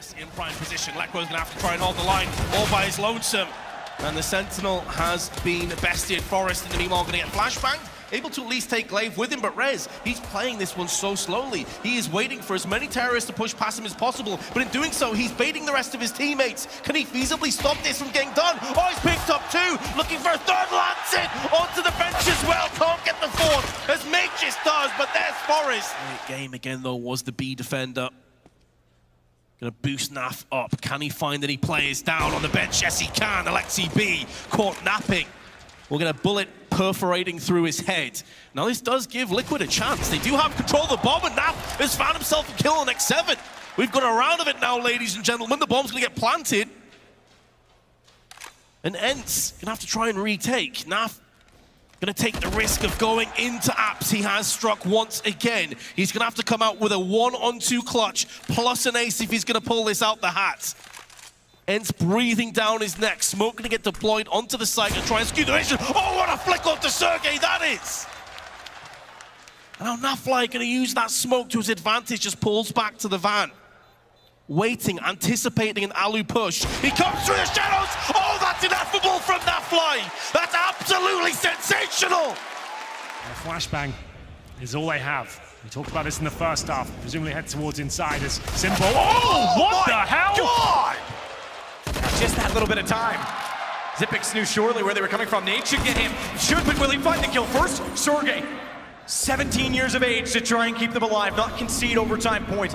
Yes, in prime position. Lekwo's going to have to try and hold the line all by his lonesome. And the Sentinel has been bested. Forest and the meanwhile going to get flashbanged. Able to at least take Glaive with him, but Rez, he's playing this one so slowly. He is waiting for as many terrorists to push past him as possible, but in doing so, he's baiting the rest of his teammates. Can he feasibly stop this from getting done? Oh, he's picked up two, looking for a third, lands it onto the bench as well. Can't get the fourth, as Magus does, but there's Forest. Great game again, though, was the B defender. Gonna boost Naf up. Can he find any players down on the bench? Yes, he can. Alexi B caught napping. We're gonna bullet perforating through his head. Now this does give Liquid a chance. They do have control of the bomb, and Naf has found himself a kill on X7. We've got a round of it now, ladies and gentlemen. The bomb's gonna get planted. And Ents gonna have to try and retake. Naf gonna take the risk of going into apps. He has struck once again. He's gonna have to come out with a 1-on-2 clutch, plus an ace if he's gonna pull this out the hat. Ents breathing down his neck. Smoke gonna get deployed onto the site to try and skew the vision. Oh, what a flick off to Sergey that is! And now Nafly gonna use that smoke to his advantage, just pulls back to the van. Waiting, anticipating an Alu push. He comes through the shadows! Oh, that's ineffable from Nafly! That's absolutely sensational! A flashbang is all they have. We talked about this in the first half. Presumably head towards insiders. Simple. Oh, what the hell? God! Just that little bit of time. Zipix knew surely where they were coming from. Nate should get him. Should, but will he find the kill first? Sergey, 17 years of age to try and keep them alive, not concede overtime point.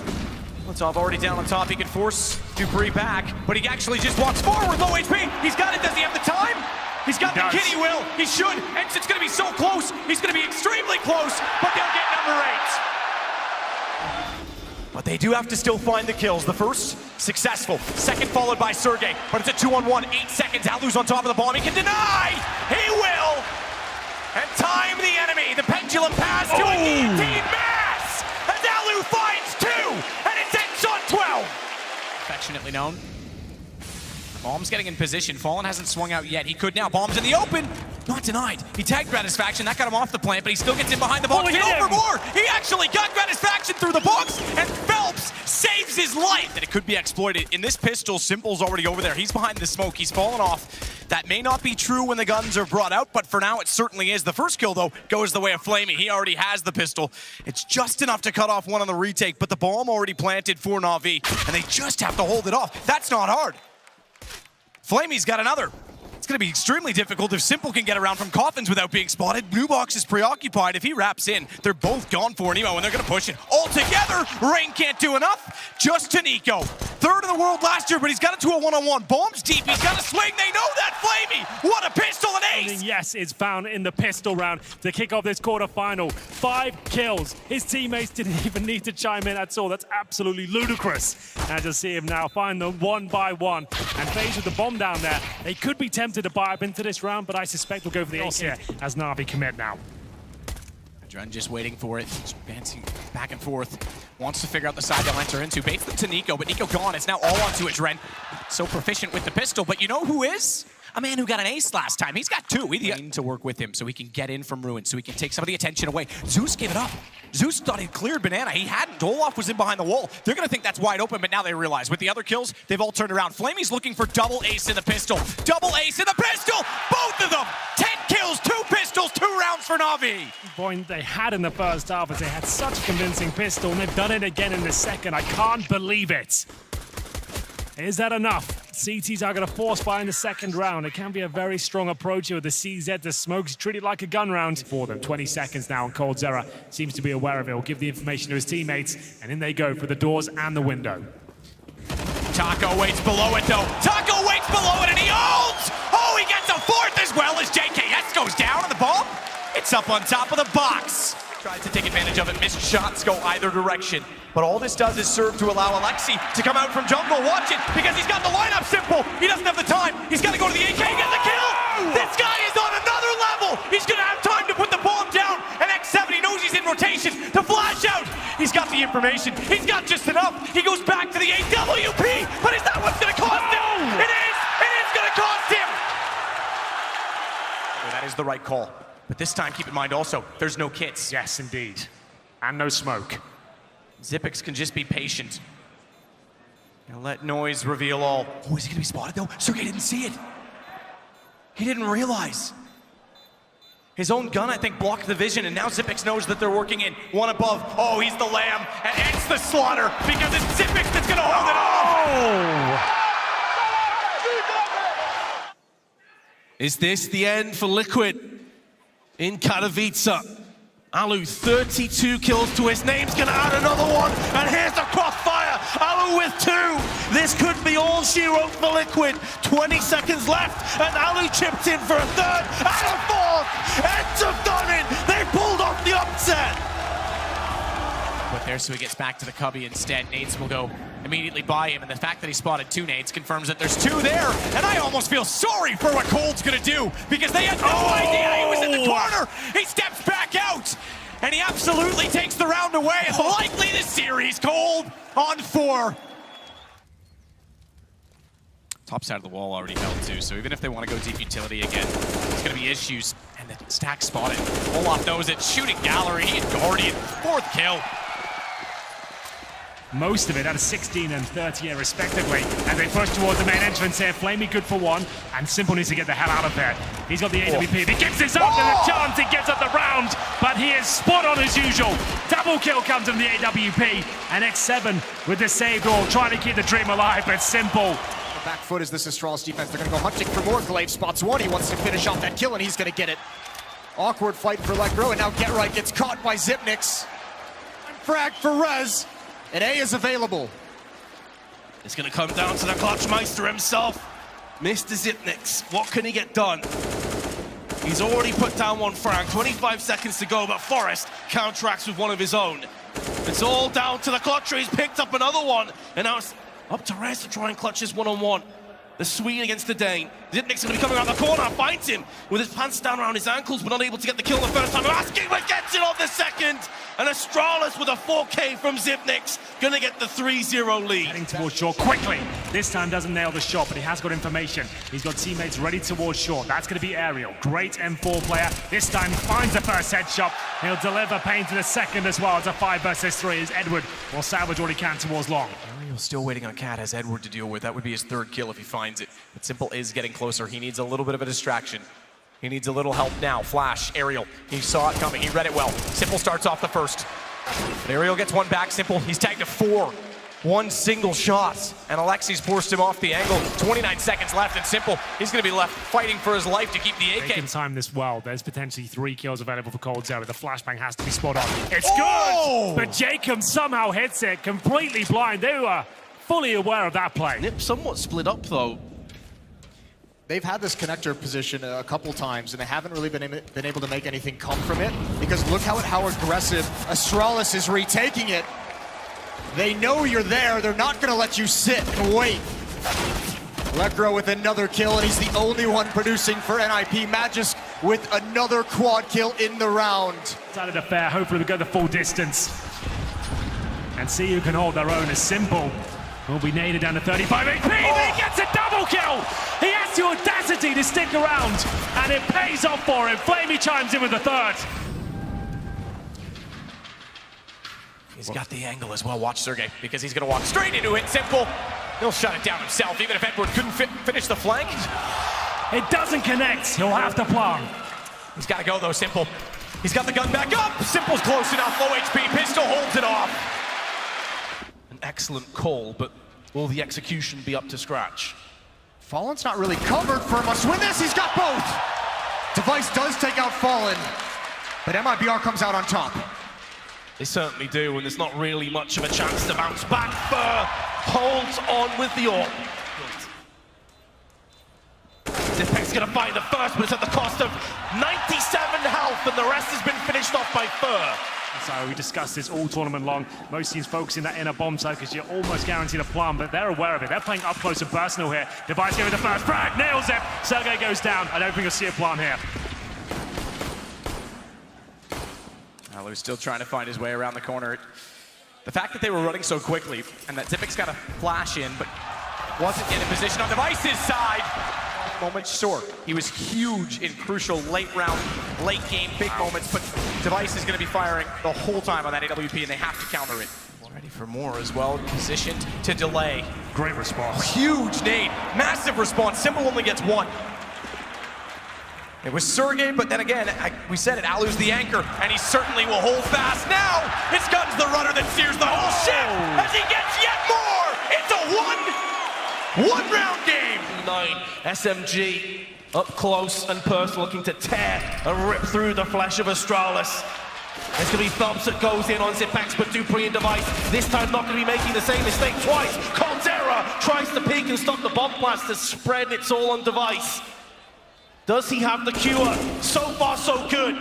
Letov already down on top. He can force Dupree back, but he actually just walks forward. Low HP. He's got it. Does he have the time? He's got the kid. He will. He should. Ensign's going to be so close. He's going to be extremely close, but they'll get number 8. But they do have to still find the kills. The first, successful. Second followed by Sergey, but it's a 2-on-1, 8 seconds. Alu's on top of the bomb. He can deny. He will. And time the enemy. The pendulum pass to a guillotine mass. As Alu finds 2, and it's Ents on 12. Affectionately known. Bomb's getting in position. Fallen hasn't swung out yet. He could now. Bomb's in the open. Not denied. He tagged Gratisfaction. That got him off the plant, but he still gets in behind the box. And over more. He actually got Gratisfaction through the box, and Phelps saves his life. And it could be exploited. In this pistol, Simple's already over there. He's behind the smoke. He's fallen off. That may not be true when the guns are brought out, but for now it certainly is. The first kill, though, goes the way of Flamey. He already has the pistol. It's just enough to cut off one on the retake, but the bomb already planted for Na'Vi, and they just have to hold it off. That's not hard. Flamey's got another. It's going to be extremely difficult if Simple can get around from coffins without being spotted. Blue Box is preoccupied. If he wraps in, they're both gone for Nemo, and they're going to push it all together. Rain can't do enough. Just to Nico. Third in the world last year, but he's got it to a 1-on-1. Bomb's deep. He's got a swing. They know that. Flamey. What a pistol and ace. Yes, it's found in the pistol round to kick off this quarterfinal. 5 kills. His teammates didn't even need to chime in at all. That's absolutely ludicrous. And to see him now find them one by one. And FaZe with the bomb down there. They could be tempted to buy up into this round, but I suspect we'll go for the ace here as Na'Vi commit now. Dren just waiting for it, advancing back and forth. Wants to figure out the side they'll enter into. Baits them to Nico, but Nico gone. It's now all onto it, Dren. So proficient with the pistol, but you know who is? A man who got an ace last time. He's got 2. We need to work with him so he can get in from Ruin, so he can take some of the attention away. Zeus gave it up. Zeus thought he'd cleared Banana. He hadn't. Olaf was in behind the wall. They're going to think that's wide open, but now they realize with the other kills, they've all turned around. Flamey's looking for double ace in the pistol. Double ace in the pistol! Both of them! 10 kills, 2 pistols, 2 rounds for Na'Vi. Point they had in the first half is they had such a convincing pistol, and they've done it again in the second. I can't believe it. Is that enough? CTs are going to force buy in the second round. It can be a very strong approach here with the CZ. The smoke's treated like a gun round for them. 20 seconds now, and Cold Zera seems to be aware of it. Will give the information to his teammates, and in they go for the doors and the window. Taco waits below it, though. Taco waits below it, and he holds! Oh, he gets a 4th as well as JKS goes down on the bomb. It's up on top of the box. Tries to take advantage of it. Missed shots go either direction. But all this does is serve to allow Alexi to come out from jungle. Watch it, because he's got the lineup Simple. He doesn't have the time. He's got to go to the AK and get the kill. This guy is on another level. He's going to have time to put the bomb down. And X7, he knows he's in rotation to flash out. He's got the information. He's got just enough. He goes back to the AWP. But is that what's going to cost him? It is. It is going to cost him. Oh, that is the right call. But this time, keep in mind also, there's no kits. Yes, indeed. And no smoke. Zipix can just be patient. Now let noise reveal all. Oh, is he gonna be spotted though? Sergey didn't see it. He didn't realize. His own gun, I think, blocked the vision, and now Xyp9x knows that they're working in. One above. Oh, he's the lamb, and ends the slaughter because it's Xyp9x that's gonna hold it off. Is this the end for Liquid in Katowice? Alu, 32 kills to his name's gonna add another one, and here's the crossfire. Alu with 2. This could be all she wrote for Liquid. 20 seconds left, and Alu chipped in for a 3rd and a 4th. Ends have done it. They pulled off the upset. But there, so he gets back to the cubby instead. Nades will go immediately by him, and the fact that he spotted 2 nades confirms that there's 2 there. And I almost feel sorry for what Cold's gonna do, because they had no idea he was in the corner. He steps back out, and he absolutely takes the round away. And likely the series. Cold on 4. Top side of the wall already held too, so even if they want to go deep utility again, there's going to be issues. And the stack spotted. Olaf knows it. Shooting gallery and Guardian. 4th kill. Most of it out of 16 and 30 here respectively, and they push towards the main entrance here. Flamey good for 1, and Simple needs to get the hell out of there. He's got the AWP. If he gives this up, there's a chance he gets up the round, but he is spot on as usual. Double kill comes from the AWP, and X7 with the save all, trying to keep the dream alive, but Simple. The back foot is this Astralis defense. They're going to go hunting for more. Glaive spots 1. He wants to finish off that kill, and he's going to get it. Awkward fight for Lekro, and now Get Right gets caught by Xyp9x. Frag for Rez. And A is available. It's going to come down to the Clutchmeister himself. Mr. Xyp9x, what can he get done? He's already put down 1 frag, 25 seconds to go, but Forest counteracts with 1 of his own. It's all down to the Clutcher. He's picked up another one, and now it's up to Rez to try and clutch his 1-on-1. The Swede against the Dane. Xyp9x going to be coming around the corner, finds him with his pants down around his ankles, but unable to get the kill the first time. Asking, but gets it on the second. And Astralis with a 4K from Xyp9x, going to get the 3-0 lead. Heading towards short quickly. This time doesn't nail the shot, but he has got information. He's got teammates ready towards short. That's going to be Aerial. Great M4 player. This time finds the first headshot. He'll deliver pain to the second as well. It's a 5 versus 3 as Edward will salvage what he can towards long. Aerial's still waiting on Cat, has Edward to deal with. That would be his 3rd kill if he finds it. But Simple is getting closer. He needs a little bit of a distraction. He needs a little help now. Flash, Aerial. He saw it coming. He read it well. Simple starts off the first. But Aerial gets 1 back. Simple, he's tagged to 4. 1 single shot. And Alexi's forced him off the angle. 29 seconds left, and Simple, he's going to be left fighting for his life to keep the AK. They can time this well. There's potentially 3 kills available for Cold Zero. The flashbang has to be spot on. It's good! But Jacob somehow hits it, completely blind. They were fully aware of that play. Nip somewhat split up, though. They've had this connector position a couple times, and they haven't really been able to make anything come from it, because look how aggressive Astralis is retaking it. They know you're there. They're not going to let you sit and wait. Lekro with another kill, and he's the only one producing for NIP. Magisk with another quad kill in the round. Started a fair. Hopefully we go the full distance and see who can hold their own. As Simple will be naded down to 35 HP. He gets a double kill. He has the audacity to stick around, and it pays off for him. Flamey chimes in with the 3rd. He's got the angle as well. Watch Sergey, because he's going to walk straight into it. Simple. He'll shut it down himself, even if Edward couldn't finish the flank. It doesn't connect. He'll have to plant. He's got to go, though, Simple. He's got the gun back up. Simple's close enough. Low HP. Pistol holds it off. An excellent call, but will the execution be up to scratch? Fallen's not really covered for must win this. He's got both. Device does take out Fallen, but MIBR comes out on top. They certainly do, and there's not really much of a chance to bounce back. Fur holds on with the AWP. Xyp9x gonna find the first, but it's at the cost of 97 health, and the rest has been finished off by Fur. So we discussed this all tournament long. Most teams focusing that inner bomb side because you're almost guaranteed a plum, but they're aware of it. They're playing up close and personal here. Device giving the first frag, nails it. Sergey goes down. I don't think you'll see a plum here. Alu's still trying to find his way around the corner. The fact that they were running so quickly and that Xyp9x got a flash in, but wasn't yet in position on Device's side. Moments short. He was huge in crucial late round, late game, big moments, but Device is going to be firing the whole time on that AWP, and they have to counter it. Ready for more as well, positioned to delay. Great response. Huge nade, massive response. Simple only gets one. It was Sergey, but then again, we said it, Alu's the anchor, and he certainly will hold fast. Now, it's Gun's the runner that steers the whole ship as he gets yet more. It's a one-round game. 9, SMG up close and personal, looking to tear and rip through the flesh of Astralis. There's going to be Thumps that goes in on Zipex, but Dupree and Device this time not going to be making the same mistake twice. Caldera tries to peek and stop the bomb blast to spread. It's all on Device. Does he have the cure? So far, so good.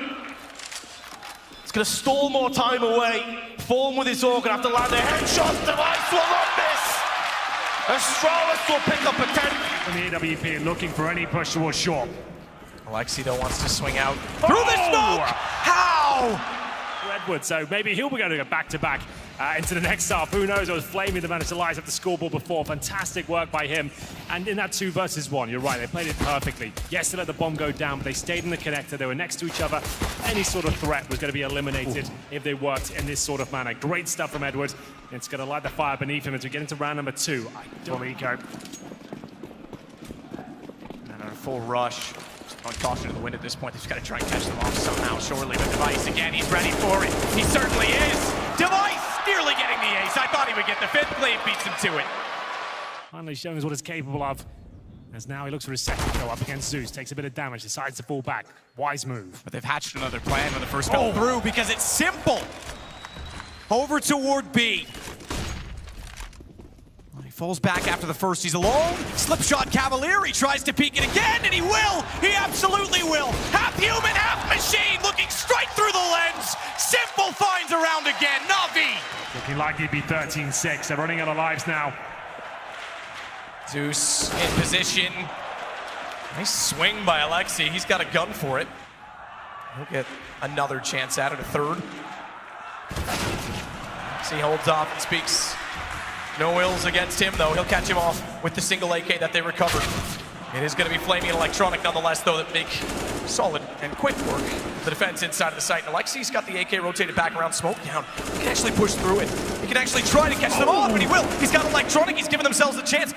It's going to stall more time away. Form with his organ after land a headshot. Device will not miss. Astralis will pick up a 10. And the AWP looking for any push towards short. Alexi though wants to swing out through the smoke. How? Edwards, so maybe he'll be going to go back-to-back into the next half. Who knows? It was Flamey that managed to light up the scoreboard before. Fantastic work by him. And in that 2 versus 1, you're right, they played it perfectly. Yes, they let the bomb go down, but they stayed in the connector. They were next to each other. Any sort of threat was going to be eliminated if they worked in this sort of manner. Great stuff from Edwards. It's going to light the fire beneath him as we get into round number 2. Full eco. And a full rush. On caution to the wind at this point, they've just got to try and catch them off somehow. Surely with Device again, he's ready for it. He certainly is. Device nearly getting the ace. I thought he would get the 5th. Glaive beats him to it. Finally showing us what he's capable of. As now he looks for his second go up against Zeus. Takes a bit of damage, decides to fall back. Wise move. But they've hatched another plan when the first fell through because it's simple. Over toward B. He falls back after the first. He's alone. Slip shot Cavalier. He tries to peek it again, and he will. He absolutely will. Half human, half machine, looking straight through the lens. Simple finds around again. Navi. Looking like he'd be 13-6. They're running out of lives now. Zeus in position. Nice swing by Alexi. He's got a gun for it. He'll get another chance at it, a 3rd. He holds off and speaks. No ills against him, though. He'll catch him off with the single AK that they recovered. It is going to be Flaming and Electronic, nonetheless, though, that make solid and quick work the defense inside of the site. And Alexi's got the AK rotated back around, smoke down. He can actually push through it. He can actually try to catch them off, and he will. He's got Electronic. He's given themselves a chance.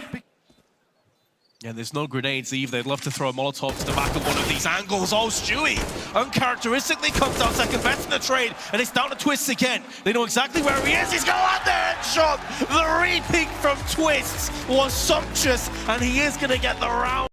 Yeah, there's no grenades either. They'd love to throw a Molotov to the back of one of these angles. Oh, Stewie uncharacteristically comes out second best in the trade, and it's down to Twists again. They know exactly where he is. He's got out the headshot. The re-peek from Twists was sumptuous, and he is going to get the round.